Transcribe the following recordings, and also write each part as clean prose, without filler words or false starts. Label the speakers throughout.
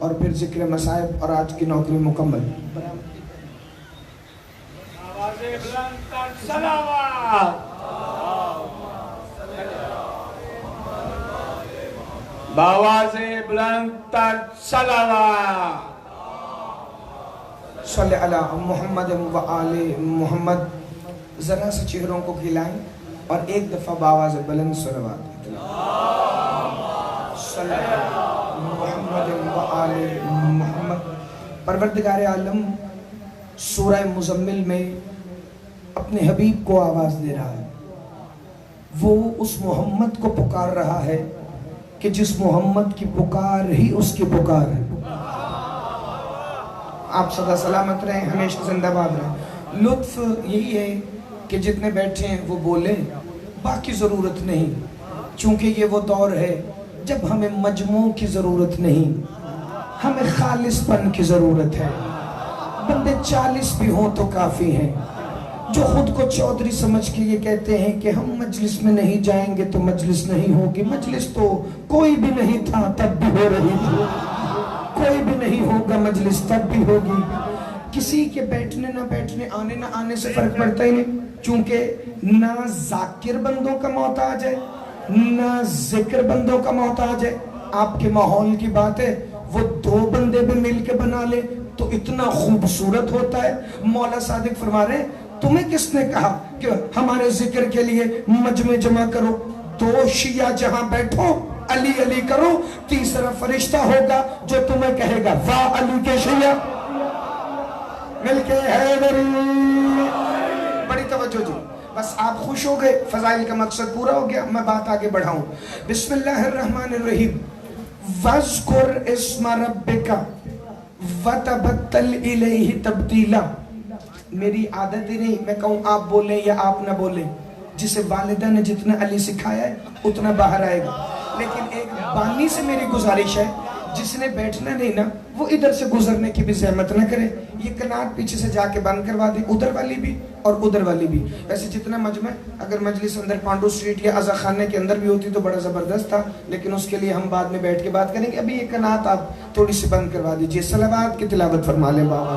Speaker 1: اور پھر ذکر مصائب اور آج کی نوکری مکمل.
Speaker 2: آواز بلند تر صلوات. بآواز بلند تر صلوات.
Speaker 1: صلی علی محمد و آل محمد. ذرا سے چہروں کو کھلائیں اور ایک دفعہ بآواز بلند صلوات. صلی علی محمد و آل محمد. پروردگار عالم سورہ مزمل میں اپنے حبیب کو آواز دے رہا ہے. وہ اس محمد کو پکار رہا ہے کہ جس محمد کی پکار ہی اس کی پکار ہے. آپ سدا سلامت رہیں، ہمیشہ زندہ باد رہیں. لطف یہی ہے کہ جتنے بیٹھے ہیں وہ بولیں، باقی ضرورت نہیں، چونکہ یہ وہ دور ہے جب ہمیں مجموع کی ضرورت نہیں، ہمیں خالص پن کی ضرورت ہے. بندے 40 بھی ہوں تو کافی ہیں. جو خود کو چودھری سمجھ کے یہ کہتے ہیں کہ ہم مجلس میں نہیں جائیں گے تو مجلس نہیں ہوگی. مجلس تو کوئی بھی نہیں تھا تب بھی ہو رہی تھی، کوئی بھی نہیں ہوگا مجلس تب بھی ہوگی. کسی کے بیٹھنے نہ بیٹھنے، آنے نہ آنے سے فرق پڑتا ہی نہیں، چونکہ نہ ذاکر بندوں کا محتاج ہے نہ ذکر بندوں کا محتاج ہے. آپ کے ماحول کی بات ہے، وہ 2 بندے بھی مل کے بنا لے تو اتنا خوبصورت ہوتا ہے. مولا صادق فرما رہے ہیں تمہیں کس نے کہا کہ ہمارے ذکر کے لیے مجمع جمع کرو؟ 2 شیعہ جہاں بیٹھو علی علی کرو، تیسرا فرشتہ ہوگا جو تمہیں کہے گا واہ علی کے شیعہ مل کے حیدری. بڑی توجہ جی، بس آپ خوش ہو گئے، فضائل کا مقصد پورا ہو گیا. میں بات آگے بڑھاؤں. بسم اللہ الرحمن الرحیم. وَاذْكُرْ اسْمَ رَبِّكَ وَتَبَتَّلْ إِلَيْهِ تَبْتِيلًا. میری عادت ہی نہیں میں کہوں آپ بولیں یا آپ نہ بولیں. جسے والدہ نے جتنا علی سکھایا ہے اتنا باہر آئے گا. لیکن ایک بانی سے میری گزارش ہے، جس نے بیٹھنا نہیں نا وہ ادھر سے گزرنے کی بھی زحمت نہ کرے. یہ کنات پیچھے سے جا کے بند کروا دی، ادھر والی بھی اور ادھر والی بھی. ویسے جتنا مجمع، اگر مجلس اندر پانڈو اسٹریٹ یا عزا خانے کے اندر بھی ہوتی تو بڑا زبردست تھا، لیکن اس کے لیے ہم بعد میں بیٹھ کے بات کریں گے. ابھی یہ کنات آپ تھوڑی سی بند کروا دیجئے. صلوات کی تلاوت فرما لیں بابا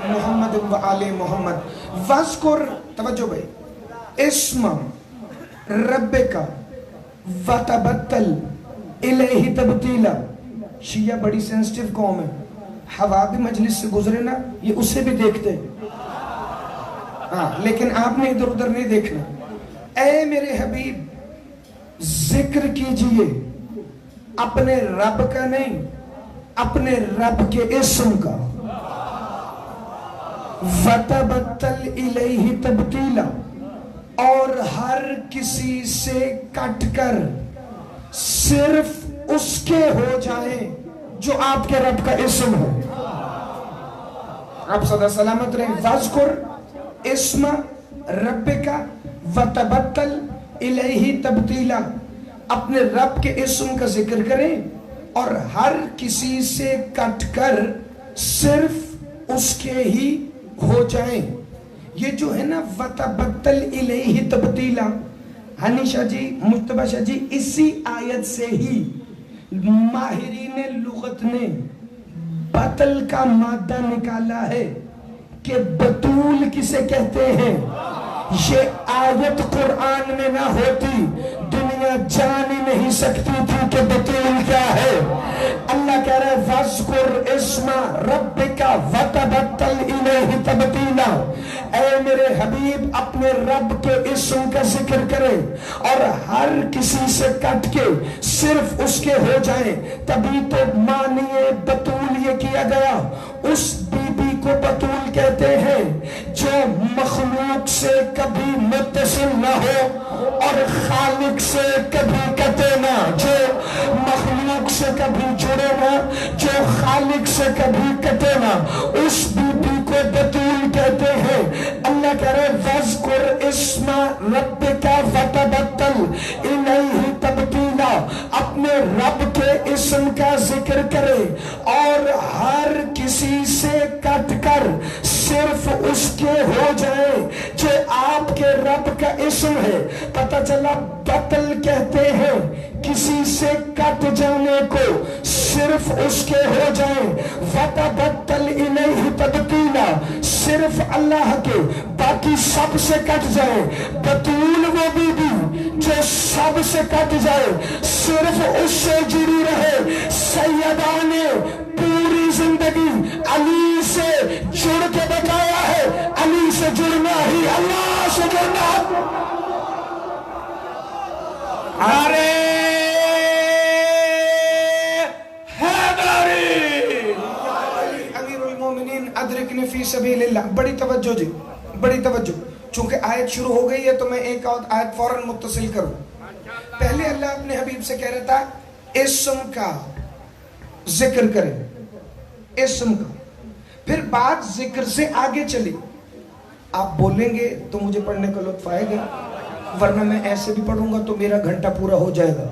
Speaker 1: محمد و آل محمد. وَاذْكُرْ، توجہ بھائی، اسم ربک وَتَبَتَّلْ إِلَيْهِ تَبْتِيلًا. شیعہ بڑی سینسٹیو قوم ہے، ہوا بھی مجلس سے گزرے نا یہ اسے بھی دیکھتے ہاں، لیکن آپ نے ادھر ادھر نہیں دیکھنا. اے میرے حبیب ذکر کیجئے اپنے رب کا نہیں، اپنے رب کے اسم کا. وَتَبَتَّلْ إِلَيْهِ تَبْتِيلًا، اور ہر کسی سے کٹ کر صرف اس کے ہو جائیں جو آپ کے رب کا اسم ہے. آپ سدا سلامت رہیں. وَاذْكُرْ اسم ربک وَتَبَتَّلْ إِلَيْهِ تَبْتِيلًا. اپنے رب کے اسم کا ذکر کریں اور ہر کسی سے کٹ کر صرف اس کے ہی ہو جائیں. یہ جو ہے نا وَتَبَتَّلْ إِلَيْهِ تَبْتِيلًا، ہنی شاہ جی، مجتبہ شاہ جی، اسی آیت سے ہی ماہرین لغت نے بطل کا مادہ نکالا ہے کہ بطول کسے کہتے ہیں. یہ آیت قرآن میں نہ ہوتی دنیا جان ہی نہیں سکتی تھی کہ بطول کیا ہے. اللہ کہہ رہا ہے وَاذْكُرْ اسْمَ رَبِّكَ وَتَبَتَّلْ إِلَيْهِ تَبْتِيلًا. اے میرے حبیب اپنے رب کے اسم کا ذکر کرے اور ہر کسی سے کٹ کے صرف اس کے ہو جائیں. تبھی تو معنی بطول یہ کیا گیا. اس بی بی کو بطول کہتے ہیں جو مخلوق سے کبھی متصل نہ ہو اور خالق سے کبھی کٹے نہ، جو مخلوق سے کبھی جڑے نہ، جو خالق سے کبھی کٹے نہ، اس بی بی کو بطول کہتے ہیں. اللہ کہہ رہے وَاذْكُرْ اسْمَ رَبِّكَ وَتَبَتَّلْ إِلَيْهِ تَبْتِيلًا. اپنے رب کے اسم کا ذکر کرے اور ہر کسی سے کٹ کر صرف اس کے ہو جائے جو آپ کے رب کا اسم ہے. پتہ چلا بطل کہتے ہیں کسی سے کٹ جانے کو. صرف اس کے ہو جائیں، وَتَبَتَّلْ إِلَيْهِ تَبْتِيلًا، صرف اللہ کے، باقی سب سے کٹ جائے. بطول وہ بی بی جو سب سے کٹ جائے، صرف اس سے جڑی رہے. سیدہ نے پوری زندگی علی سے جڑ کے بتایا ہے، علی سے جڑنا ہی اللہ سے جڑنا.
Speaker 2: نعرے حیدری.
Speaker 1: امیر المومنین ادرکنی فی سبیل اللہ. بڑی توجہ جی، بڑی توجہ. چونکہ آیت شروع ہو گئی ہے تو میں ایک اور آیت فوراً متصل کروں. پہلے اللہ اپنے حبیب سے کہہ رہا تھا اسم کا ذکر کریں، اسم کا. پھر بات ذکر سے آگے چلی. آپ بولیں گے تو مجھے پڑھنے کا لطف آئے گا، ورنہ میں ایسے بھی پڑھوں گا تو میرا گھنٹہ پورا ہو جائے گا.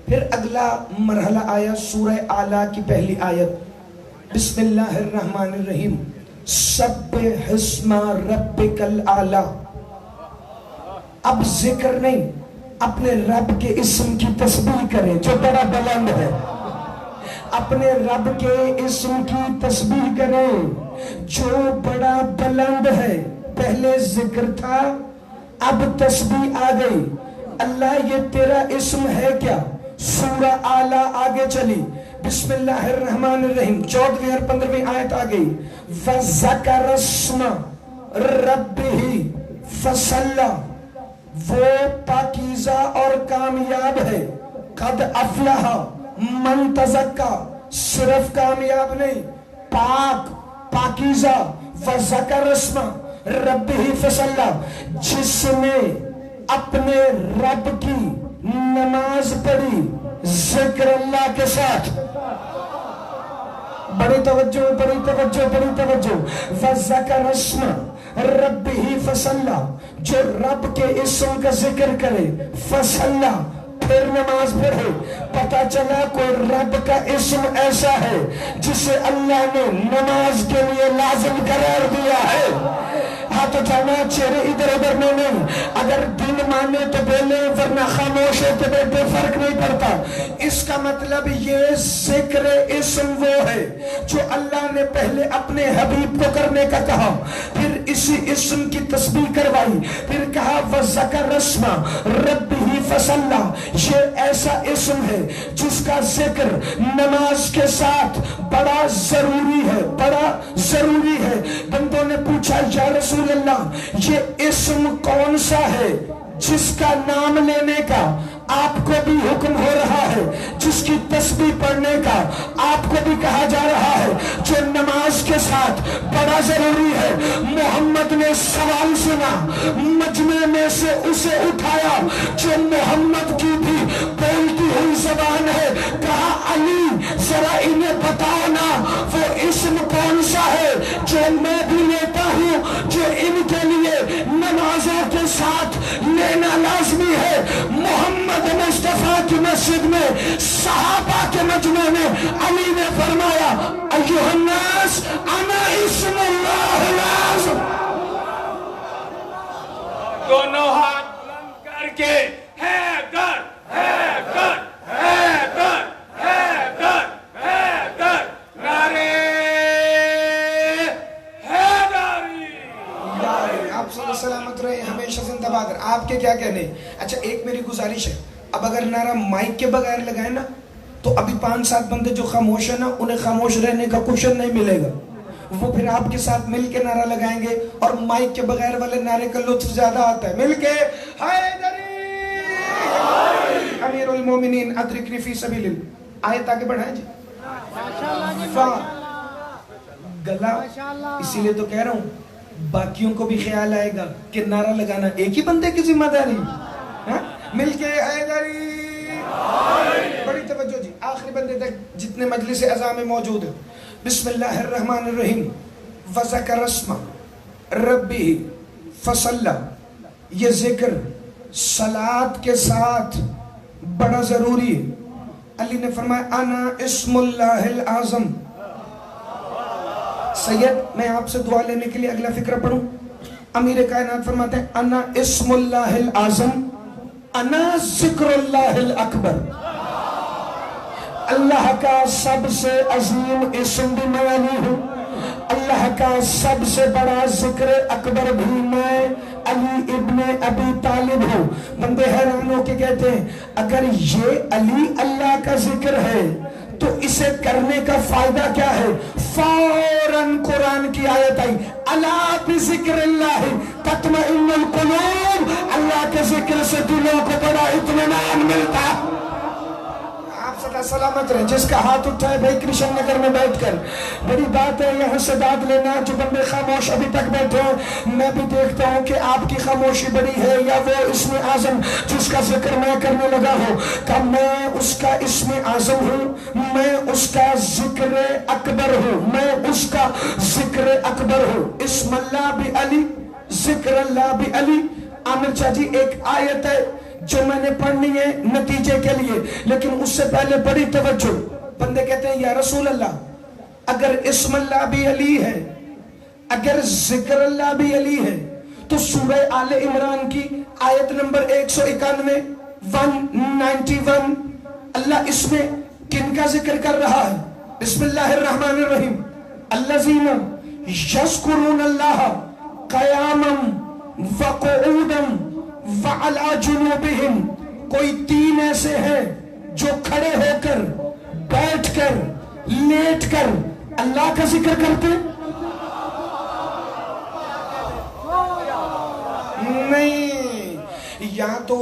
Speaker 1: پھر اگلا مرحلہ آیا سورہ اعلیٰ کی پہلی آیت، بسم اللہ الرحمن الرحیم، سبح اسم ربک الاعلیٰ. اب ذکر نہیں، اپنے رب کے اسم کی تسبیح کریں جو بڑا بلند ہے. اپنے رب کے اسم کی تسبیح کریں جو بڑا بلند ہے. پہلے ذکر تھا، اب تسبیح آ گئی. اللہ یہ تیرا اسم ہے کیا؟ سورہ اعلیٰ آگے چلی، بسم اللہ الرحمن الرحیم، 14ویں اور 15ویں آیت آ گئی. وَذَكَرَ اسْمَ رَبِّهِ فَصَلَّى، وہ پاکیزہ اور کامیاب ہے. قد افلح من تزکا، صرف کامیاب نہیں، پاک پاکیزہ. وَذَكَرَ اسْمَ رَبِّهِ فَصَلَّى، جس نے اپنے رب کی نماز پڑھی ذکر اللہ کے ساتھ. بڑی توجہ، بڑی توجہ، بڑی توجہ. وَذَكَرَ اسْمَ رَبِّهِ فَصَلَّى، جو رب کے اسم کا ذکر کرے، فَصَلَّى، پھر نماز پڑھے. پتا چلا کوئی رب کا اسم ایسا ہے جسے اللہ نے نماز کے لیے لازم قرار دیا ہے. ہاتھ اٹھانا، چہرے ادھر ادھر میں نہیں. اگر دن مانے تو بولے، ورنہ خاموش ہوتے بیٹھے، فرق نہیں پڑتا. اس کا مطلب یہ ذکر اسم وہ ہے جو اللہ نے پہلے اپنے حبیب کو کرنے کا کہا، پھر اسی اسم کی تسبیح کروائی، پھر کہا وَذَكَرَ اسْمَ رَبِّهِ فَصَلَّى. یہ ایسا اسم ہے جس کا ذکر نماز کے ساتھ بڑا ضروری ہے، بڑا ضروری ہے. بندوں نے پوچھا یا رسول اللہ، یہ اسم کون سا ہے جس کا نام لینے کا آپ کو بھی حکم ہو رہا ہے، جس کی تسبیح پڑھنے کا آپ کو بھی کہا جا رہا ہے، جو نماز کے ساتھ بڑا ضروری ہے؟ محمد نے سوال سنا، مجمع میں سے اسے اٹھایا جو محمد کی بھی بولتی ہوئی زبان ہے، کہا علی ذرا انہیں بتاؤ نا وہ اسم کون سا ہے جو میں بھی لیتا ہوں، جو ان کے لیے نمازوں کے ساتھ لینا لازمی ہے. محمد مصطفیٰ کی مسجد میں صحابہ کے مجمع میں علی نے فرمایا ایھا الناس انا اسم اللہ العظیم.
Speaker 2: دونوں ہاتھ بلند کر کے حیدر حیدر حیدر حیدر حیدر، نعرے حیدری.
Speaker 1: آپ صلی سلامت رہے، ہمیشہ زندہ باد. آپ کے کیا کہنے؟ اچھا ایک میری گزارش ہے، اب اگر نعرہ مائک کے بغیر لگائیں نا تو ابھی 5-7 بندے جو خاموش ہیں نا انہیں خاموش رہنے کا کوشن نہیں ملے گا. وہ پھر آپ کے ساتھ مل کے نعرہ لگائیں گے اور مائک کے بغیر والے نعرے کا لطف زیادہ آتا ہے. مل کے حیدری. امیر المومنین ادرکنی فی سبیل اللہ. آیت آگے بڑھائیں جی. گلا اسی لیے تو کہہ رہا ہوں باقیوں کو بھی خیال آئے گا کہ نعرہ لگانا ایک ہی بندے کی ذمہ داری. مل کے حیدری. بڑی توجہ جی، آخری بندے تک جتنے مجلس اعزاء میں موجود ہیں. بسم اللہ الرحمن الرحیم. وَذَكَرَ اسْمَ رَبِّهِ فَصَلَّى، یہ ذکر صلاۃ کے ساتھ بڑا ضروری ہے. علی نے فرمایا انا اسم اللہ العظم. سید میں آپ سے دعا لینے کے لیے اگلا فکرہ پڑھوں. امیر کائنات فرماتے ہیں انا اسم اللہ العظم انا ذکر اللہ الاکبر. اللہ کا سب سے عظیم اسم بھی میں علی ہوں، اللہ کا سب سے بڑا ذکر اکبر بھی میں علی ابن ابی طالب ہوں۔ بندے حیران ہو کے کہتے ہیں اگر یہ علی اللہ کا ذکر ہے تو اسے کرنے کا فائدہ کیا ہے؟ فوراً قرآن کی آیت آئی الا بذکر اللہ تطمئن القلوب، اللہ کے ذکر سے دلوں کو بڑا اطمینان ملتا ہے۔ آپ سدا سلامت رہیں۔ جس کا ہاتھ اٹھائے بھائی کرشن نگر میں بیٹھ کر، بڑی بات ہے یہاں سے داد لینا۔ جو بندے خاموش ابھی تک بیٹھے ہیں، میں بھی دیکھتا ہوں کہ آپ کی خاموشی بڑی ہے، یا وہ اسم اعظم جس کا ذکر میں کرنے لگا ہوں کہ میں اس کا اسم اعظم ہوں، میں اس کا ذکر اکبر ہوں، میں اس کا ذکر اکبر ہوں۔ اسم اللہ بھی علی، ذکر اللہ بھی علی۔ عامر چاہ جی ایک آیت ہے جو میں نے پڑھنی ہے نتیجے کے لیے، لیکن اس سے پہلے بڑی توجہ۔ بندے کہتے ہیں یا رسول اللہ اگر اسم اللہ بھی علی ہے، اگر ذکر اللہ بھی علی ہے، تو سورہ آل عمران کی آیت نمبر 191 191 اللہ اس میں کن کا ذکر کر رہا ہے؟ بسم اللہ الرحمن الرحیم الذین یذکرون اللہ قیاما وقعودا وعلی جنوبہم۔ کوئی تین ایسے ہیں جو کھڑے ہو کر، بیٹھ کر، لیٹ کر اللہ کا ذکر کرتے نہیں۔ یا تو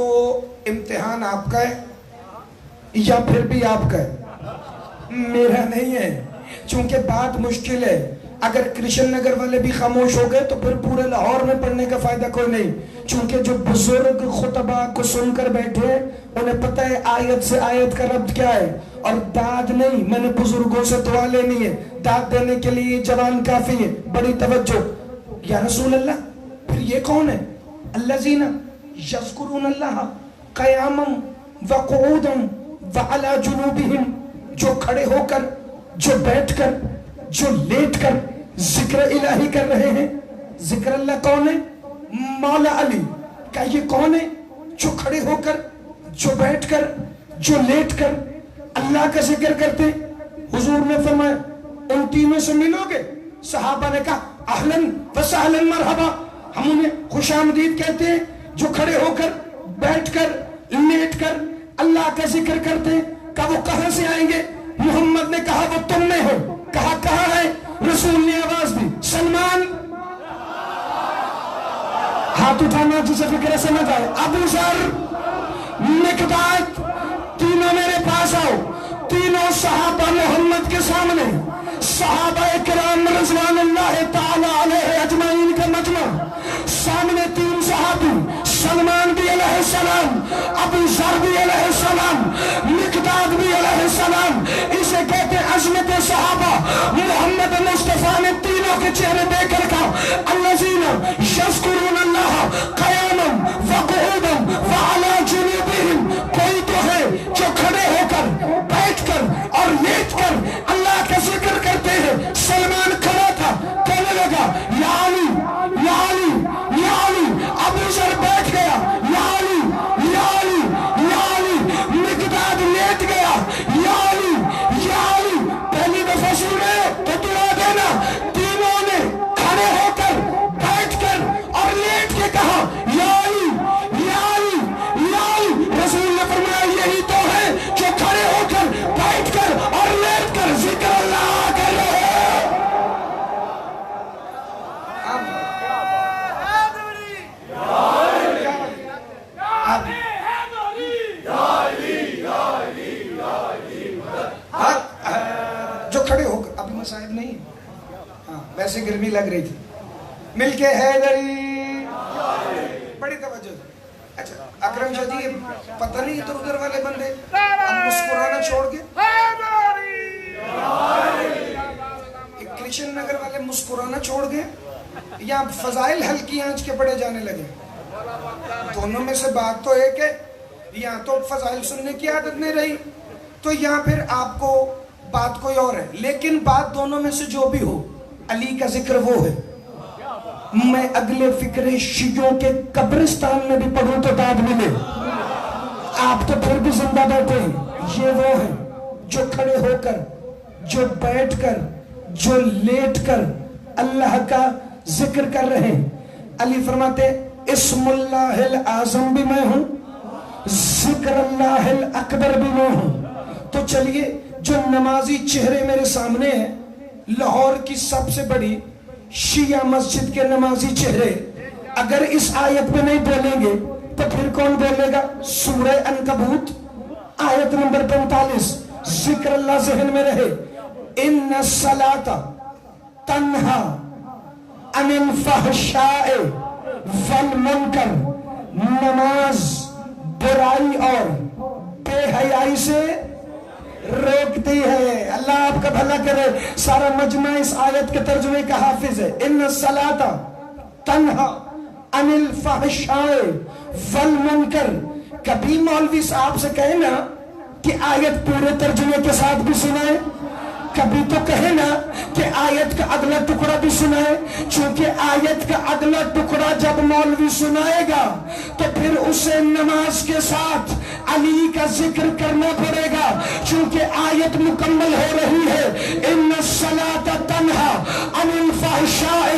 Speaker 1: امتحان آپ کا ہے یا پھر بھی آپ کا ہے، میرا نہیں ہے، چونکہ بات مشکل ہے۔ اگر کرشن نگر والے بھی خاموش ہو گئے تو پھر پورے لاہور میں پڑھنے کا فائدہ کوئی نہیں، چونکہ جو بزرگ خطبہ کو سن کر بیٹھے انہیں پتہ ہے آیت سے آیت کا ربط کیا ہے، اور داد نہیں۔ میں نے بزرگوں سے دعا لینی ہے، داد دینے کے لیے جوان کافی ہے۔ بڑی توجہ۔ یا رسول اللہ پھر یہ کون ہے؟ الذین یذکرون اللہ قیاما وقعودا وعلی جنوبہم، جو کھڑے ہو کر، جو بیٹھ کر، جو لیٹ کر ذکر الہی کر رہے ہیں۔ ذکر اللہ کون ہے؟ مولا علی۔ کیا یہ کون ہے جو کھڑے ہو کر، جو بیٹھ کر، جو لیٹ کر اللہ کا ذکر کرتے؟ حضور نے فرمایا ان تینوں سے ملو گے؟ صحابہ نے کہا اہلاً و سہلاً مرحبا، ہم انہیں خوش آمدید کہتے ہیں جو کھڑے ہو کر، بیٹھ کر، لیٹ کر اللہ کا ذکر کرتے ہیں۔ کہا وہ کہاں سے آئیں گے؟ محمد نے کہا وہ تم میں ہو۔ کہا کہاں ہے؟ رسول نے آواز دی سلمان۔ ہاتھ اٹھانا جسے فکر سمجھ آئے۔ ابو ذر، مقداد، تینوں میرے پاس آؤ۔ تینوں صحابہ محمد کے سامنے، صحابہ کرام رضوان اللہ تعالی علیہ اجمعین کا مجمع، سامنے تین صحابی، سلمان بھی علیہ السلام، ابو ذر بھی علیہ السلام، مقداد بھی علیہ السلام۔ اسے کہتے عظمت صحابہ۔ محمد مصطفیٰ نے تینوں کے چہرے دیکھ کر کہا الذین یذکرون اللہ قیاما وقعودا وعلی جنوبہم۔ کوئی تو ہے جو کھڑے ہو کر، بیٹھ کر اور لیٹ کر اللہ کا ذکر کرتے ہیں۔ سلمان کھڑا تھا، کہنے لگا یا علی یا علی یا علی۔ ابو ذر بیٹھ گیا یا علی یا علی یا علی۔ مقداد لیٹ گیا یا علی یا علی۔ پہلی دفعہ سنے تو دعا دینا۔ تینوں نے کھڑے ہو کر، بیٹھ کر اور لیٹ کے کہا یا علی یا علی یا علی۔ رسول نے فرمایا یہی تو ہے جو کھڑے ہو کر، بیٹھ کر اور لیٹ کر ذکر اللہ کر رہے ہیں۔ جو کھڑے ہو کر، ابھی مسائب نہیں، ہاں ویسے گرمی لگ رہی تھی، مل کے حیدری، بڑی توجہ۔ اچھا اکرم شاہ جی پتہ نہیں ادھر ادھر والے بندے اب مسکرانا چھوڑ کے، کرشن نگر والے مسکرانا چھوڑ گئے یا فضائل ہلکی آنچ کے پڑے جانے لگے؟ دونوں میں سے بات تو ایک ہے، یا تو فضائل سننے کی عادت نہیں رہی تو یا پھر آپ کو بات کوئی اور ہے۔ لیکن بات دونوں میں سے جو بھی ہو، علی کا ذکر وہ ہے۔ میں اگلے فکر شیعوں کے قبرستان میں بھی پڑھوں تو داد ملے۔ آپ تو پھر بھی زندہ بیٹھے ہیں۔ یہ وہ ہے جو کھڑے ہو کر، جو بیٹھ کر، جو لیٹ کر اللہ کا ذکر کر رہے ہیں۔ علی فرماتے اسم اللہ الاعظم بھی میں ہوں، ذکر اللہ الاکبر بھی میں ہوں۔ تو چلیے، جو نمازی چہرے میرے سامنے ہیں، لاہور کی سب سے بڑی شیعہ مسجد کے نمازی چہرے، اگر اس آیت میں نہیں بولیں گے تو پھر کون بولے گا؟ سورہ عنکبوت آیت نمبر 45، ذکر اللہ ذہن میں رہے، ان الصلاۃ تنہا عن الفحشاء والمنکر، نماز برائی اور بے حیائی سے روکتی ہے۔ اللہ آپ کا بھلا کرے۔ سارا مجمع اس آیت کے ترجمے کا حافظ ہے۔ ان الصلاۃ تنہا عن الفحشاء والمنکر۔ کبھی مولوی صاحب سے کہے نا کہ آیت پورے ترجمے کے ساتھ بھی سنائے، کبھی تو کہے نا کہ آیت کا اگلا ٹکڑا بھی سنائے، چونکہ آیت کا اگلا ٹکڑا جب مولوی سنائے گا تو پھر اسے نماز کے ساتھ علی کا ذکر کرنا پڑے گا، چونکہ آیت مکمل ہو رہی ہے۔ ان الصلاۃ تنہا عن الفحشاء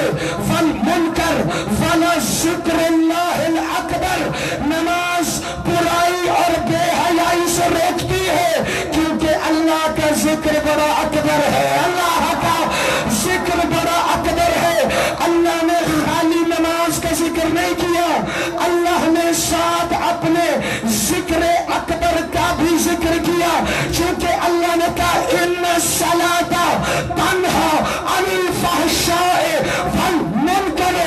Speaker 1: والمنکر ولذکر اللہ الاکبر، نماز برائی اور بے حیائی سے روکتی ہے، کیونکہ اللہ کا ذکر بڑا اکبر ہے، اللہ کا ذکر بڑا اکبر ہے۔ اللہ نے خالی نماز کا ذکر نہیں کیا، اللہ نے ساتھ اپنے ذکر اکبر کا بھی ذکر کیا، چونکہ اللہ نے کہا ان الصلاۃ تنہا عن الفحشاء والمنکر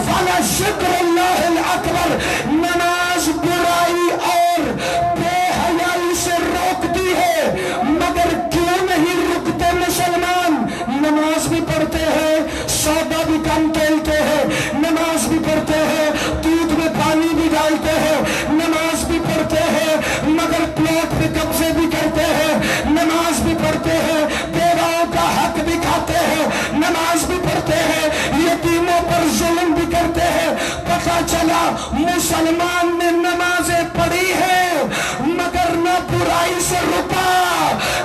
Speaker 1: ولذکر اللہ الاکبر، نماز برائی اور بے حیائی سے روکتی ہے۔ مگر کیوں نہیں رکتے مسلمان؟ نماز بھی پڑھتے ہیں، سودا بھی کم کھیلتے ہیں، نماز بھی پڑھتے ہیں، دودھ میں پانی بھی ڈالتے ہیں، نماز بھی پڑھتے ہیں، مگر پلاٹ پہ قبضے بھی کرتے ہیں، نماز بھی پڑھتے ہیں، بیواؤں کا حق بھی کھاتے ہیں، نماز بھی پڑھتے ہیں، یتیموں پر ظلم بھی کرتے ہیں۔ پتہ چلا مسلمان نے نمازیں پڑھی ہیں مگر نہ برائی سے رکا،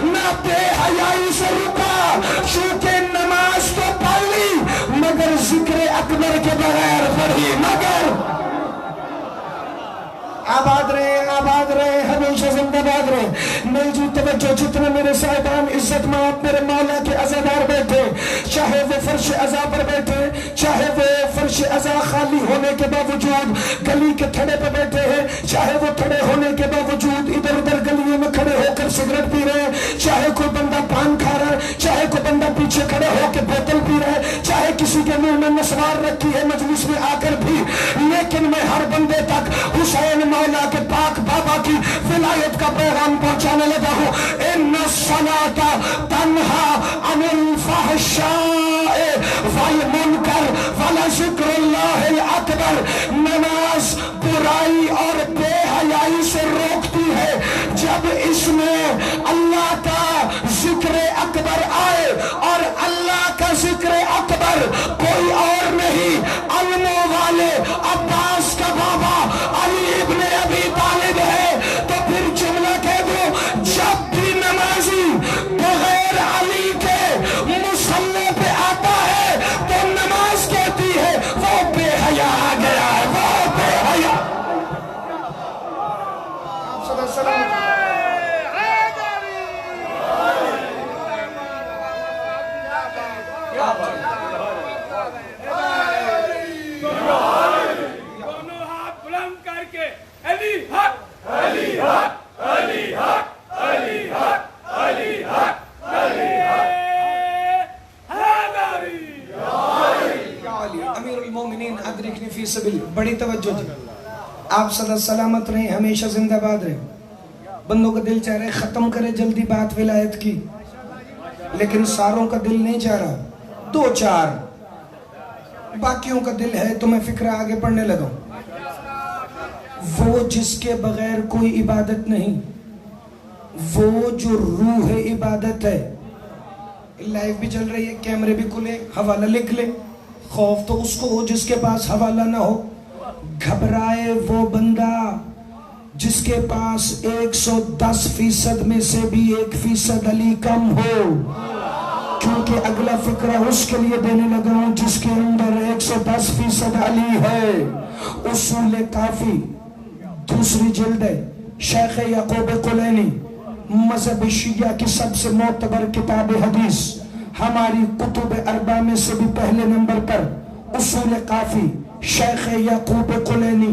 Speaker 1: نہ بے حیائی سے رکا، چونکہ نماز تو پڑھ لی مگر ذکر اکبر کے بغیر پڑھی، مگر آباد رہے ہمیشہ زندہ باد رہے۔ میری جو توجہ، جتنے میرے صاحبان عزت مآب میرے مولا کے عزادار بیٹھے، چاہے وہ فرش عزا پر بیٹھے، چاہے وہ فرش عزا خالی ہونے کے باوجود گلی کے تھڑے پر بیٹھے ہیں، چاہے وہ تھڑے ہونے کے باوجود ادھر ادھر گلیوں میں کھڑے ہو کر سگریٹ پی رہے ہیں، چاہے کوئی بندہ پان کھا رہا ہے، چاہے کوئی بندہ پیچھے کھڑے ہو کے بوتل پی رہا ہے، چاہے کسی کے منہ میں نسوار رکھی ہے مجلس میں آ کر بھی، لیکن میں ہر بندے تک حسین مولا کے پاک بابا کی ولایت کا پیغام پہنچانے لگا ہوں۔ ان الصلاۃ تنہا عن الفحشاء والمنکر ولذکر اللہ الاکبر، نماز برائی اور بے حیائی سے روکتی ہے۔ جب اس میں اللہ کا ذکر اکبر آئے، اور اللہ کا ذکر اکبر کوئی اور نہیں، علموں والے عباس کا بابا علی ابن ابی طالب ہے، تو پھر جملہ کہہ دو، جب بھی نمازی بغیر علی کے مصلی پہ آتا ہے تو نماز کہتی ہے وہ بے حیا آ گیا ہے، وہ بے حیا۔
Speaker 2: دونوں ہاتھ بلند کر کے علی حق، علی حق، علی حق، علی حق، علی حق، علی حق۔
Speaker 1: امیر المومنین ادرکنی فی سبیل، بڑی توجہ جی، آپ صدا سلامت رہیں، ہمیشہ زندہ باد رہیں۔ بندوں کا دل چاہ رہے ختم کرے جلدی بات ولایت کی، لیکن ساروں کا دل نہیں چاہ رہا، دو چار باقیوں کا دل ہے تو میں فکرہ آگے پڑھنے لگا۔ وہ جس کے بغیر کوئی عبادت نہیں، وہ جو روح عبادت ہے۔ لائیو بھی چل رہی ہے، کیمرے بھی کھلے، حوالہ لکھ لے۔ خوف تو اس کو ہو جس کے پاس حوالہ نہ ہو، گھبرائے وہ بندہ جس کے پاس 110% میں سے بھی 1% علی کم ہو، کیونکہ اگلا فقرہ اس کے لیے دینے لگا ہوں جس کے اندر 110% علی ہے۔ اصول کافی دوسری جلد ہے، شیخ یعقوب کلینی، مذہب شیعہ کی سب سے معتبر کتاب حدیث، ہماری کتب اربع میں سے بھی پہلے نمبر پر اصول کافی، شیخ یعقوب کلینی۔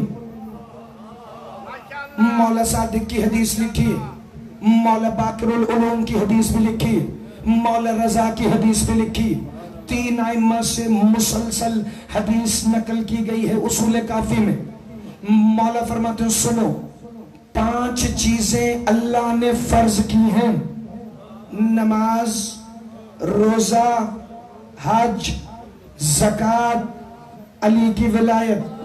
Speaker 1: مولا صادق کی حدیث لکھی ہے، مولا باقر العلوم کی حدیث بھی لکھی ہے، مولا رضا کی حدیث بھی لکھی، 3 ائمہ سے مسلسل حدیث نقل کی گئی ہے اصول کافی میں۔ مولا فرماتے ہیں سنو، 5 چیزیں اللہ نے فرض کی ہیں، نماز، روزہ، حج، زکوٰۃ، علی کی ولایت۔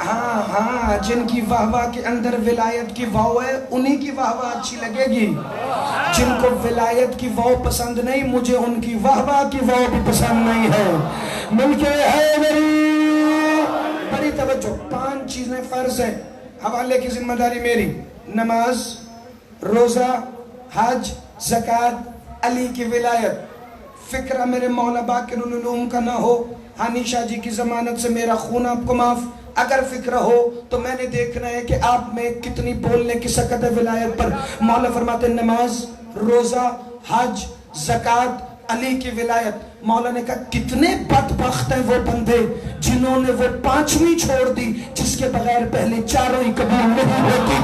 Speaker 1: ہاں جن کی واہ واہ کے اندر ولایت کی واو ہے انہی کی واہ واہ اچھی لگے گی، جن کو ولایت کی واو پسند نہیں مجھے ان کی واہ واہ کی واو بھی پسند نہیں ہے۔ مل کے ہے بڑی توجہ، 5 چیزیں فرض ہیں، حوالے کی ذمہ داری میری، نماز، روزہ، حج، زکوٰۃ، علی کی ولایت۔ فکرہ میرے مولا باقر العلوم کا نہ ہو، ہانی شاہ جی کی ضمانت سے میرا خون آپ کو معاف، اگر فکر ہو تو میں نے دیکھنا ہے کہ آپ میں کتنی بولنے کی سکت ہے ولایت پر۔ مولا فرماتے ہیں نماز، روزہ، حج، زکوٰۃ، علی کی ولایت۔ مولا نے کہا کتنے بدبخت ہیں وہ بندے جنہوں نے وہ 5ویں چھوڑ دی جس کے بغیر پہلے 4 ہی قبول نہیں ہوتی۔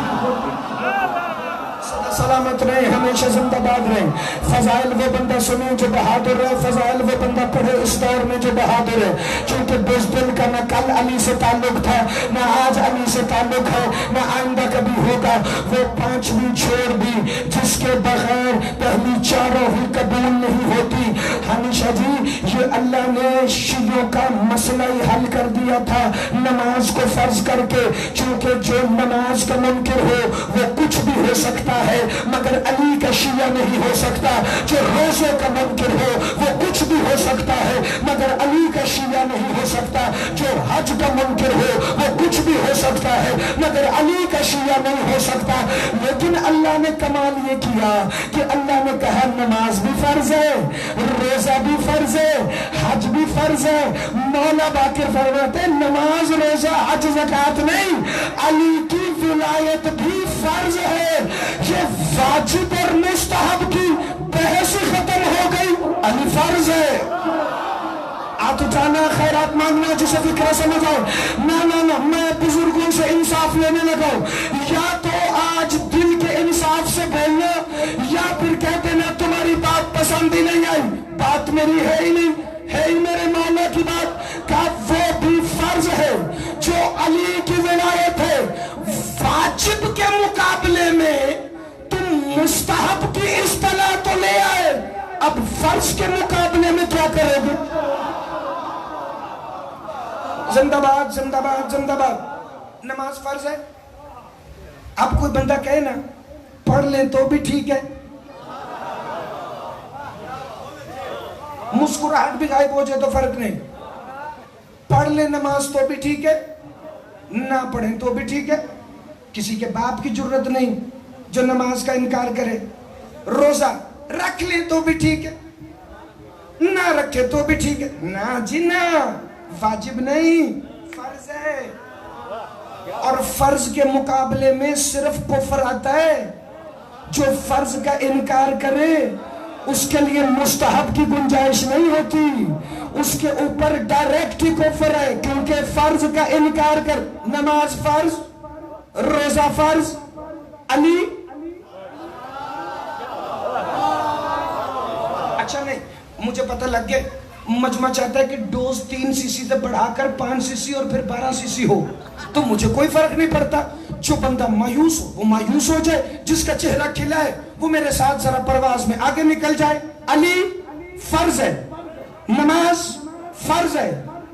Speaker 1: سلامت رہے، ہمیشہ زندہ باد رہے۔ فضائل وہ بندہ سنے جو بہادر ہے، فضائل وہ بندہ پڑھے اس دور میں جو بہادر ہے، چونکہ بزدل کا نہ کل علی سے تعلق تھا، نہ آج علی سے تعلق ہے، نہ آئندہ کبھی ہوگا۔ وہ 5ویں چھوڑ دی جس کے بغیر پہلی 4 ہی قبول نہیں ہوتی۔ ہمیشہ جی یہ اللہ نے شیعوں کا مسئلہ ہی حل کر دیا تھا نماز کو فرض کر کے، چونکہ جو نماز کا منکر ہو وہ کچھ بھی ہو سکتا ہے مگر علی کا شیعہ نہیں ہو سکتا، جو روزے کا منکر ہو وہ کچھ بھی ہو سکتا ہے مگر علی کا شیعہ نہیں ہو سکتا، جو حج کا منکر ہو وہ کچھ بھی ہو سکتا ہے مگر علی کا شیعہ نہیں ہو سکتا۔ لیکن اللہ نے کمال یہ کیا کہ اللہ نے کہا نماز بھی فرض ہے، روزہ بھی فرض ہے، حج بھی فرض ہے۔ مولا باقر فرماتے ہیں نماز، روزہ، حج، زکوٰۃ نہیں، علی کی ولایت بھی فرض ہے۔ یہ واجب اور مستحب کی بحث ختم ہو گئی، علی فرض ہے۔ آت اٹھانا، خیرات مانگنا، جسے فکرہ سمجھ آئے، نہ میں بزرگوں سے انصاف لینے لگا ہوں، یا تو آج دل کے انصاف سے بولنا یا پھر کہہ دینا تمہاری بات پسند ہی نہیں آئی، بات میری ہے ہی نہیں، ہے ہی میرے مولا کی بات۔ کہا وہ بھی فرض ہے، جو علی کی ولایت ہے، واجب کے مقابلے میں تم مستحب کی اصطلاح تو لے آئے، اب فرض کے مقابلے میں کیا کرے گے؟ زندہ باد، زندہ باد، زندہ باد۔ نماز فرض ہے، اب کوئی بندہ کہے نا پڑھ لیں تو بھی ٹھیک ہے، مسکراہٹ بھی غائب ہو جائے تو فرق نہیں، پڑھ لیں نماز تو بھی ٹھیک ہے، نہ پڑھیں تو بھی ٹھیک ہے، کسی کے باپ کی جرت نہیں جو نماز کا انکار کرے۔ روزہ رکھ لیں تو بھی ٹھیک ہے، نہ رکھے تو بھی ٹھیک ہے، نہ جی نہ، واجب نہیں، فرض ہے۔ اور فرض کے مقابلے میں صرف کفر آتا ہے، جو فرض کا انکار کرے اس کے لیے مستحب کی گنجائش نہیں ہوتی، اس کے اوپر ڈائریکٹ ہی کفر ہے، کیونکہ فرض کا انکار کر، نماز فرض، روزہ فرض، علی اچھا نہیں، مجھے پتہ لگ گیا مجمع چاہتا ہے کہ ڈوز 3 cc سے بڑھا کر 5 cc اور پھر 12 cc ہو، تو مجھے کوئی فرق نہیں پڑتا، جو بندہ مایوس ہو وہ مایوس ہو جائے، جس کا چہرہ کھلا ہے وہ میرے ساتھ ذرا پرواز میں آگے نکل جائے۔ علی فرض ہے، نماز فرض ہے،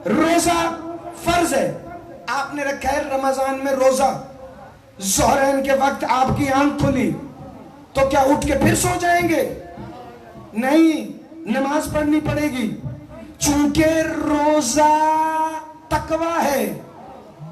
Speaker 1: روزہ فرض ہے۔ آپ نے رکھا ہے رمضان میں روزہ، ظہرین کے وقت آپ کی آنکھ کھلی تو کیا اٹھ کے پھر سو جائیں گے؟ نہیں، نماز پڑھنی پڑے گی، چونکہ روزہ تقویٰ ہے،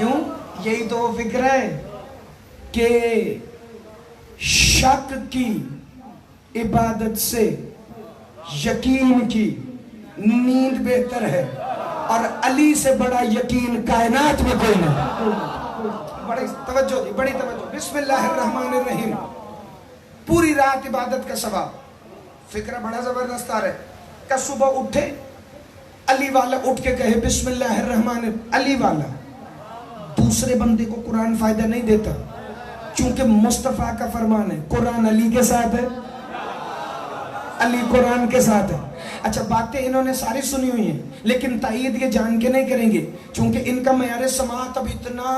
Speaker 1: کیوں؟ یہی تو وہ فکر ہے کہ شک کی عبادت سے یقین کی نیند بہتر ہے، اور علی سے بڑا یقین کائنات میں کوئی نہیں۔ بڑی توجہ دی، بڑی توجہ۔ بسم اللہ الرحمن الرحیم، پوری رات عبادت کا ثواب۔ فکرہ بڑا زبردست آ رہا ہے کہ صبح اٹھے علی والا اٹھ کے کہے بسم اللہ الرحمن الرحیم، علی والا دوسرے بندے کو قرآن فائدہ نہیں دیتا، چونکہ مصطفیٰ کا فرمان ہے قرآن علی کے ساتھ ہے، علی قرآن کے ساتھ ہے۔ اچھا باتیں انہوں نے ساری سنی ہوئی ہیں، لیکن تائید یہ جان کے نہیں کریں گے، چونکہ ان کا معیار سماعت اب اتنا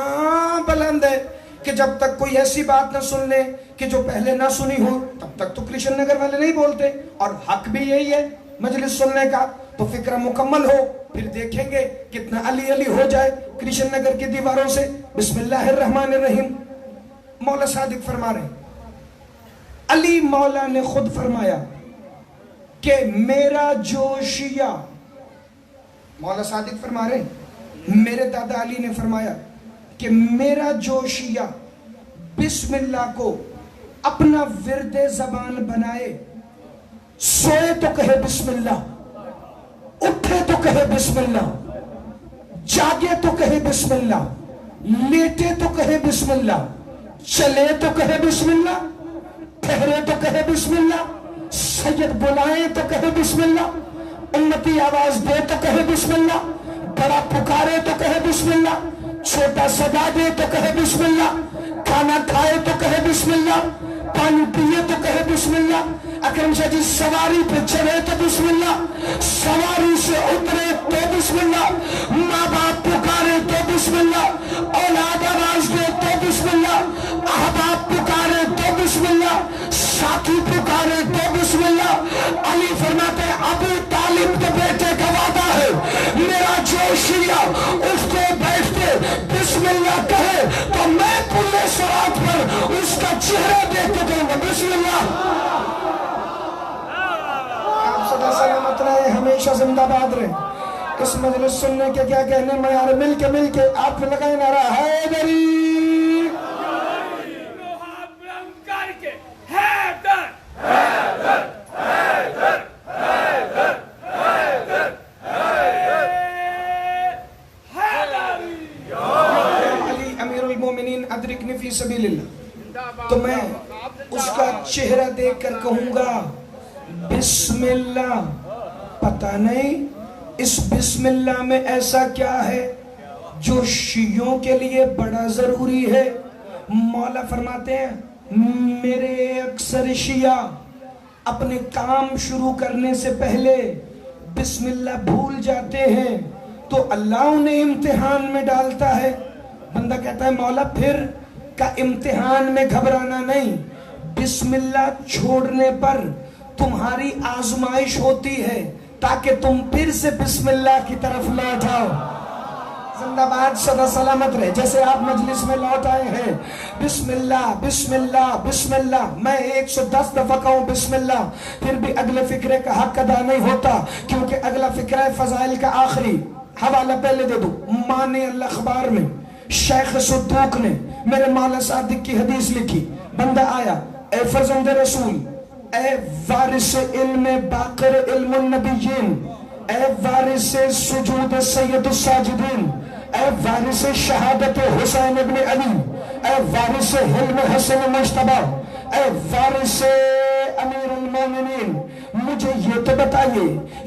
Speaker 1: بلند ہے کہ جب تک کوئی ایسی بات نہ سن لے کہ جو پہلے نہ سنی ہو، تب تک تو کرشن نگر والے نہیں بولتے، اور حق بھی یہی ہے مجلس سننے کا۔ تو فکرہ مکمل ہو، پھر دیکھیں گے کتنا علی علی ہو جائے کرشن نگر کی دیواروں سے۔ بسم اللہ الرحمن الرحیم، مولا صادق فرما رہے ہیں، علی مولا نے خود فرمایا کہ میرا جو شیعہ، مولا صادق فرما رہے ہیں میرے دادا علی نے فرمایا کہ میرا جو شیعہ بسم اللہ کو اپنا ورد زبان بنائے، سوئے تو کہے بسم اللہ، اٹھے تو کہے بسم اللہ، جاگے تو کہے بسم اللہ، لیٹے تو کہے بسم اللہ، چلے تو کہے بسم اللہ، ٹھہرے تو کہے بسم اللہ، سید بلائیں تو کہے بسم اللہ، امتی آواز دے تو کہے بسم اللہ، بڑا پکارے تو کہے بسم اللہ، چھوٹا صدا دے تو کہے بسم اللہ، کھانا کھائے تو کہے بسم اللہ، پانی پیے تو کہے بسم اللہ، اکرم شاہ جی سواری پہ چڑھے تو بسم اللہ، سواری سے اترے تو بسم اللہ، ماں باپ پکارے تو بسم اللہ، اولاد آواز دے تو بسم اللہ، احباب پکارے تو بسم اللہ، ساتھی پکارے تو بسم اللہ۔ علی فرماتے ہیں ابو طالب کے بیٹے کا وعدہ ہے، میرا جو شیعہ اٹھتے بیٹھتے بسم اللہ کہے تو میں پورے صراط پر اس کا چہرہ دیکھ کے دوں گا۔ بسم اللہ۔ آپ صدا سلامت رہے، ہمیشہ زندہ باد رہے۔ اس مجلس سننے کے کیا کہنے، معیار مل کے آپ نے لگائے نعرہ حیدری، ادرکنی فی سبیل اللہ۔ تو میں اس کا چہرہ دیکھ کر کہوں گا بسم اللہ۔ پتہ نہیں اس بسم اللہ میں ایسا کیا ہے جو شیعوں کے لیے بڑا ضروری ہے۔ مولا فرماتے ہیں میرے اکثر شیعہ اپنے کام شروع کرنے سے پہلے بسم اللہ بھول جاتے ہیں، تو اللہ انہیں امتحان میں ڈالتا ہے۔ بندہ کہتا ہے مولا پھر کا امتحان میں گھبرانا نہیں، بسم اللہ چھوڑنے پر تمہاری آزمائش ہوتی ہے تاکہ تم پھر سے بسم اللہ کی طرف لوٹ آؤ۔ زندہ باد، سدا سلامت رہے۔ جیسے آپ مجلس میں لوٹ آئے ہیں بسم اللہ بسم اللہ بسم اللہ، میں 110 دفعہ کہوں بسم اللہ، پھر بھی اگلے فکرے کا حق ادا نہیں ہوتا، کیونکہ اگلا فکرہ فضائل کا آخری حوالہ پہلے دے دو۔ مانے الاخبار میں شیخ صدوق نے میرے مولا صادق کی حدیث لکھی، بندہ آیا، اے فرزند رسول، اے وارث علم باقر علم النبیین، اے وارث سجود سید الساجدین، اے وارث شہادت حسین ابن علی، اے وارث حلم حسن مجتبہ، اے وارث امیر المومنین، مجھے یہ تو بتائیے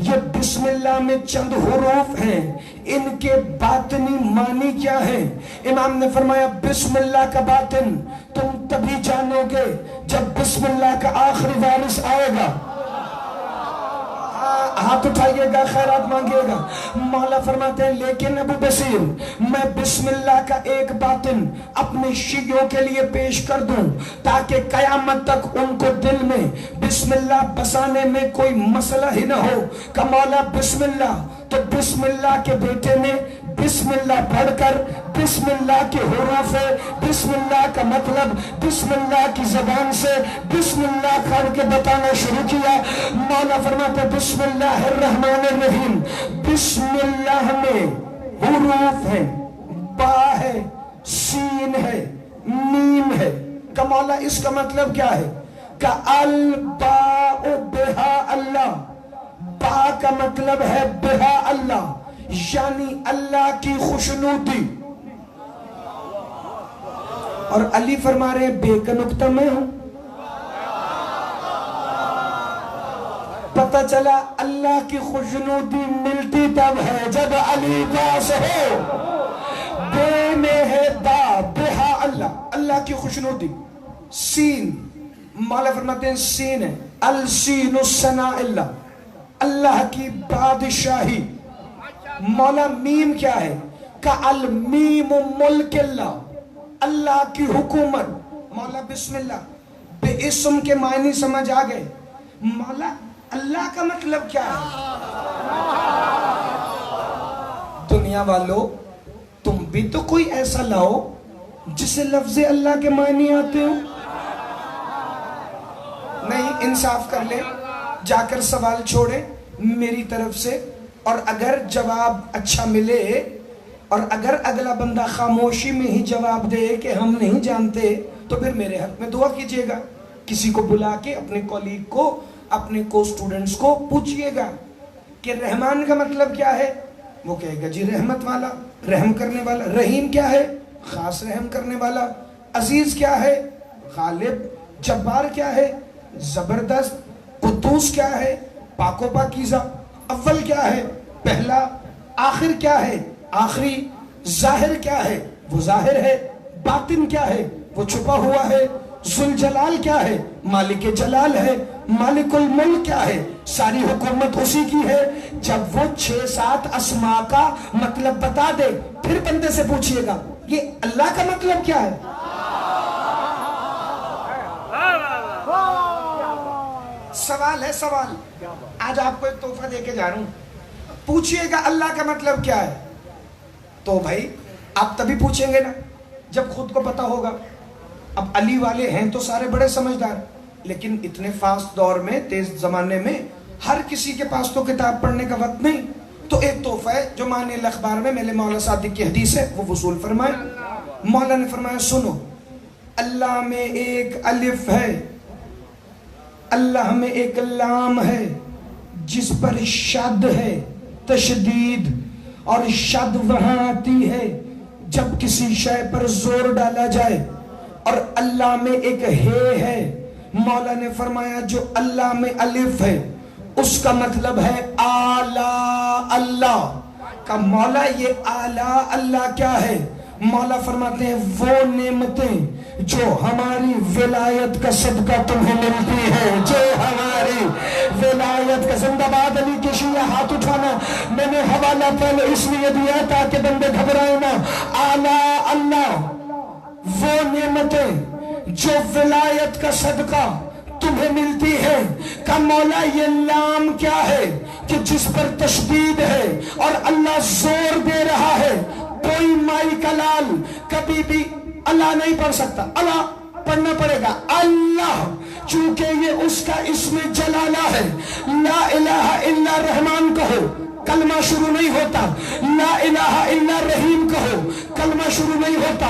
Speaker 1: یہ بسم اللہ میں چند حروف ہیں، ان کے باطنی معنی کیا ہیں؟ امام نے فرمایا بسم اللہ کا باطن تم تبھی جانو گے جب بسم اللہ کا آخری وارث آئے گا۔ ہاتھ اٹھائیے گا، خیرات مانگیے گا۔ مولا فرماتے ہیں لیکن ابو بصیر میں بسم اللہ کا ایک باطن اپنے شیعوں کے لیے پیش کر دوں تاکہ قیامت تک ان کو دل میں بسم اللہ بسانے میں کوئی مسئلہ ہی نہ ہو کہ مولا بسم اللہ، تو بسم اللہ کے بیٹے نے بسم اللہ پڑھ کر بسم اللہ کے حروف ہے، بسم اللہ کا مطلب بسم اللہ کی زبان سے بسم اللہ کر کے بتانا شروع کیا۔ مولا فرماتے بسم اللہ الرحمن الرحیم، بسم اللہ میں حروف ہیں با ہے، سین ہے، میم ہے. کا مولا اس کا مطلب کیا ہے؟ کہ الباء بہا اللہ، با کا مطلب ہے بہا اللہ، یعنی اللہ کی خوشنودی. اور علی فرما رہے ہیں بے کا نقطہ میں ہوں. پتہ چلا اللہ کی خوشنودی ملتی تب ہے جب علی پاس ہو. بے میں ہے با، بہا اللہ، اللہ کی خوشنودی. سین، مولا فرماتے ہیں سین ہے السین الثناء اللہ، اللہ کی بادشاہی. مولا میم کیا ہے؟ کہ المیم ملک اللہ، اللہ کی حکومت. مولا بسم اللہ، بے اسم کے معنی سمجھ آ گئے. مولا اللہ کا مطلب کیا ہے؟ دنیا والو تم بھی تو کوئی ایسا لاؤ جسے لفظ اللہ کے معنی آتے ہو. نہیں، انصاف کر لے، جا کر سوال چھوڑے میری طرف سے، اور اگر جواب اچھا ملے اور اگر اگلا بندہ خاموشی میں ہی جواب دے کہ ہم نہیں جانتے تو پھر میرے حق میں دعا کیجئے گا. کسی کو بلا کے اپنے کولیگ کو، اپنے کو اسٹوڈنٹس کو پوچھئے گا کہ رحمان کا مطلب کیا ہے. وہ کہے گا جی رحمت والا، رحم کرنے والا. رحیم کیا ہے؟ خاص رحم کرنے والا. عزیز کیا ہے؟ غالب. جبار کیا ہے؟ زبردست. قدوس کیا ہے؟ پاک و پاکیزہ. اول کیا ہے؟ پہلا. آخر کیا ہے؟ آخری. ظاہر کیا ہے؟ وہ ظاہر ہے. باطن کیا ہے؟ وہ چھپا ہوا ہے. ذوالجلال کیا ہے؟ مالک جلال ہے. مالک الملک کیا ہے؟ ساری حکومت اسی کی ہے. جب وہ 6-7 اسماء کا مطلب بتا دے پھر بندے سے پوچھئے گا یہ اللہ کا مطلب کیا ہے. سوال ہے، سوال. آج آپ کو ایک تحفہ دے کے جا رہا ہوں، پوچھئے گا اللہ کا مطلب کیا ہے. تو بھائی آپ تبھی پوچھیں گے نا جب خود کو پتا ہوگا. اب علی والے ہیں تو سارے بڑے سمجھدار، لیکن اتنے فاسٹ دور میں، تیز زمانے میں ہر کسی کے پاس تو کتاب پڑھنے کا وقت نہیں. تو ایک تحفہ ہے جو معنی الاخبار میں میرے مولا صادق کی حدیث ہے، وہ وصول فرمائے. مولا نے فرمایا سنو، اللہ میں ایک الف ہے، اللہ میں ایک لام ہے جس پر شد ہے، تشدید. اور شد وہاں آتی ہے جب کسی شے پر زور ڈالا جائے. اور اللہ میں ایک ہے. مولا نے فرمایا جو اللہ میں الف ہے اس کا مطلب ہے اعلی اللہ کا. مولا یہ اعلی اللہ کیا ہے؟ مولا فرماتے ہیں وہ نعمتیں جو ہماری ولایت کا صدقہ تمہیں ملتی ہے، جو ہماری ولایت کا. زندہ باد علی کے شیعہ ہاتھ اٹھانا. میں نے حوالہ پہلے اس لیے دیا تاکہ بندے گھبرائے نا. اعلی اللہ وہ نعمتیں جو ولایت کا صدقہ تمہیں ملتی ہے. کہ مولا یہ لام کیا ہے کہ جس پر تشدید ہے اور اللہ زور دے رہا ہے. کوئی مائی کا لال کبھی بھی اللہ نہیں پڑھ سکتا، اللہ پڑھنا پڑے گا. اللہ چونکہ یہ اس کا اسم جلالہ ہے. لا الہ الا رحمان کہو، کلمہ شروع نہیں ہوتا. لا الہ الا رحیم کہو، کلمہ شروع نہیں ہوتا.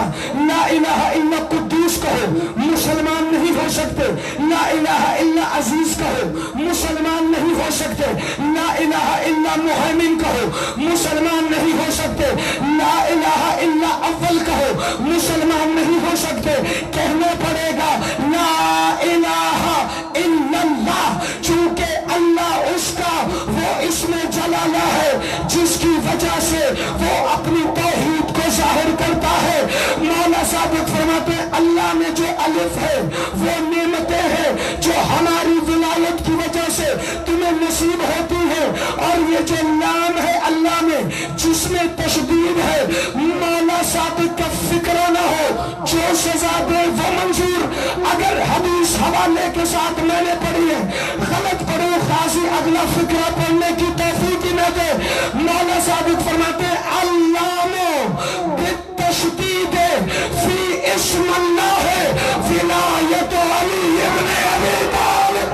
Speaker 1: لا الہ الا قدوس کہو، مسلمان نہیں ہو سکتے. لا الہ الا عزیز کہو، مسلمان نہیں ہو سکتے. لا الہ الا محیمن کہو، مسلمان نہیں ہو سکتے. لا الہ الا اول کہو، مسلمان نہیں ہو سکتے. کہنا پڑے گا لا الہ الا اللہ، چونکہ اللہ اس کا وہ اسم جلالہ ہے جس کی وجہ سے وہ اپنی توحید کو ظاہر کرتا ہے. مولا صادق فرماتے ہیں اللہ میں جو الف ہے وہ نعمتیں ہیں جو ہماری ولایت کی وجہ سے تمہیں نصیب ہوتی ہیں. اور یہ جو لام ہے اللہ میں جس میں تشدید ہے، مولا صادق کا فکر نہ ہو، جو سزا دے وہ منظور. اگر حدیث حوالے کے ساتھ میں نے پڑھی ہے، غلط پڑھو، قاضی اگلا فکرہ پڑھنے کی توفیق نہ دے. مولا صادق فرماتے ہیں علام بالتشدید فی اسم اللہ ولایت علی ابن ابی طالب.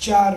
Speaker 1: 4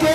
Speaker 1: 2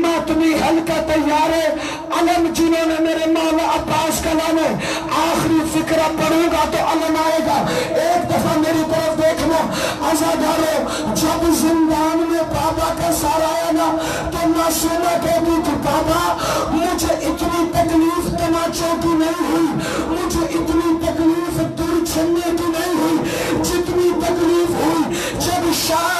Speaker 1: ماتمی حلقہ تیار ہے. علم جنہوں نے میرے مولا عباس کا نام ہے, آخری فکرہ پڑھوں گا تو علم آئے گا. ایک دفعہ میری طرف دیکھنا عزادارو. جب زندان میں بابا کا سار آیا نا تو معصومہ کہتی کہ بابا مجھے اتنی تکلیف تماچوں کی نہیں ہوئی, مجھے اتنی تکلیف دور چھننے کی نہیں ہوئی جتنی تکلیف ہوئی جب شاہ